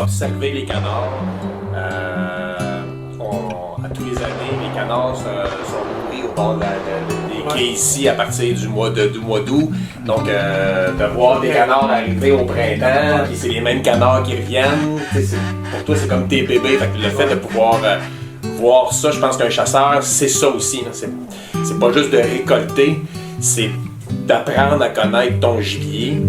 observer les canards. À tous les années, les canards sont nourris au bord des quais ici à partir du mois d'août. Donc, de voir des canards arriver au printemps, puis c'est les mêmes canards qui reviennent, pour toi, c'est comme tes bébés. Fait que le fait de pouvoir voir ça, je pense qu'un chasseur, c'est ça aussi. C'est pas juste de récolter, c'est d'apprendre à connaître ton gibier.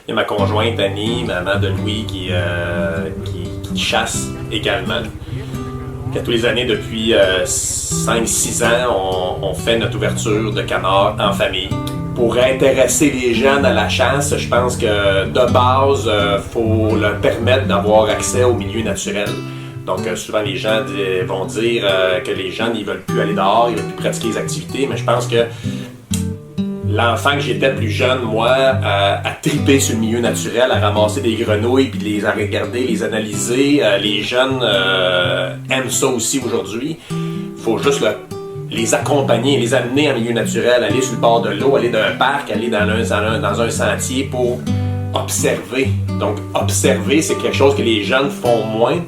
Il y a ma conjointe Annie, maman de Louis, qui chasse également. Puis à tous les années, depuis 5-6 ans, on fait notre ouverture de canard en famille. Pour intéresser les jeunes à la chasse, je pense que de base, faut leur permettre d'avoir accès au milieu naturel. Donc souvent les gens vont dire que les jeunes ils veulent plus aller dehors, ils veulent plus pratiquer les activités, mais je pense que l'enfant que j'étais plus jeune, moi, à triper sur le milieu naturel, à ramasser des grenouilles, puis les regarder, les analyser. Les jeunes aiment ça aussi aujourd'hui. Il faut juste les accompagner, les amener en milieu naturel, aller sur le bord de l'eau, aller dans un parc, aller dans un sentier pour observer. Donc, observer, c'est quelque chose que les jeunes font moins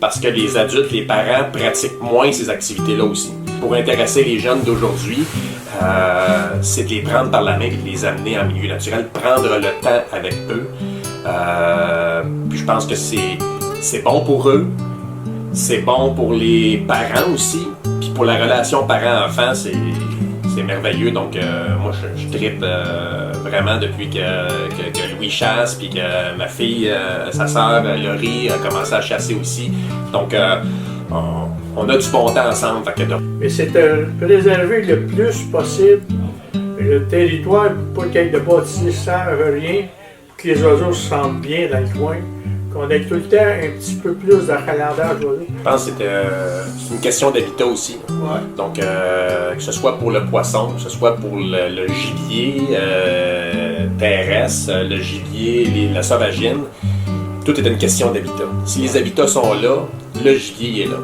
parce que les adultes, les parents pratiquent moins ces activités-là aussi. Pour intéresser les jeunes d'aujourd'hui, c'est de les prendre par la main et de les amener en milieu naturel, prendre le temps avec eux. Puis je pense que c'est bon pour eux, c'est bon pour les parents aussi, puis pour la relation parent-enfant, c'est merveilleux. Donc moi je trippe vraiment depuis que Louis chasse, puis que ma fille, sa sœur Laurie a commencé à chasser aussi. Donc on a du bon temps ensemble. Mais c'est de préserver le plus possible le territoire pour qu'il y ait de bâtisseurs, rien, pour que les oiseaux se sentent bien dans le coin, qu'on ait tout le temps un petit peu plus d'achalandage d'oiseaux. Je pense que c'est une question d'habitat aussi. Ouais. Donc, que ce soit pour le poisson, que ce soit pour le gibier terrestre, le gibier, la sauvagine, tout est une question d'habitat. Si les habitats sont là, le gibier est là.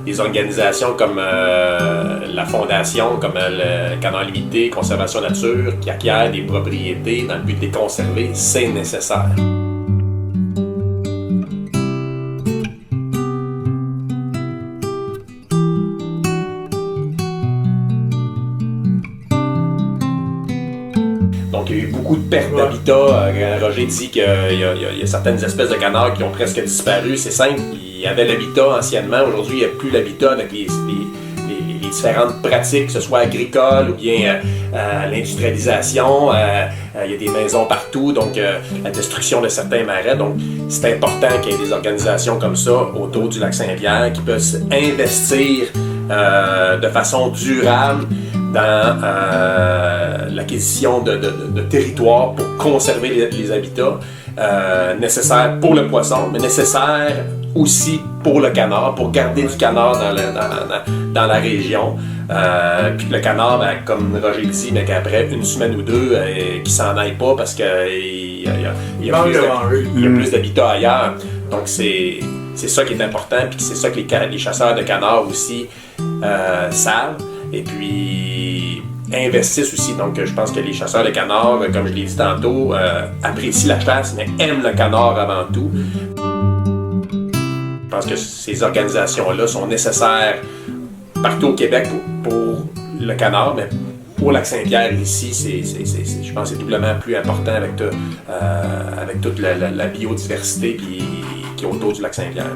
Des organisations comme la Fondation, comme le Canard Limité, Conservation Nature, qui acquièrent des propriétés dans le but de les conserver, c'est nécessaire. Donc, il y a eu beaucoup de pertes d'habitat. Roger dit qu'il y a certaines espèces de canards qui ont presque disparu. C'est simple, il y avait l'habitat anciennement. Aujourd'hui, il n'y a plus l'habitat avec les différentes pratiques, que ce soit agricole ou bien l'industrialisation. Il y a des maisons partout, donc la destruction de certains marais. Donc, c'est important qu'il y ait des organisations comme ça autour du lac Saint-Pierre qui peuvent investir de façon durable dans l'acquisition de territoires pour conserver les habitats nécessaires pour le poisson, mais nécessaires aussi pour le canard, pour garder du canard dans la région. Puis le canard, comme Roger le dit, mais qu'après une semaine ou deux, qu'il s'en aille pas parce qu'il y a plus d'habitat ailleurs. Donc c'est ça qui est important, puis c'est ça que les chasseurs de canards aussi savent. Et puis investissent aussi. Donc je pense que les chasseurs de canards, comme je l'ai dit tantôt, apprécient la chasse, mais aiment le canard avant tout. Je pense que ces organisations-là sont nécessaires partout au Québec pour le canard, mais pour Lac-Saint-Pierre ici, je pense que c'est doublement plus important avec toute la biodiversité qui est autour du Lac-Saint-Pierre.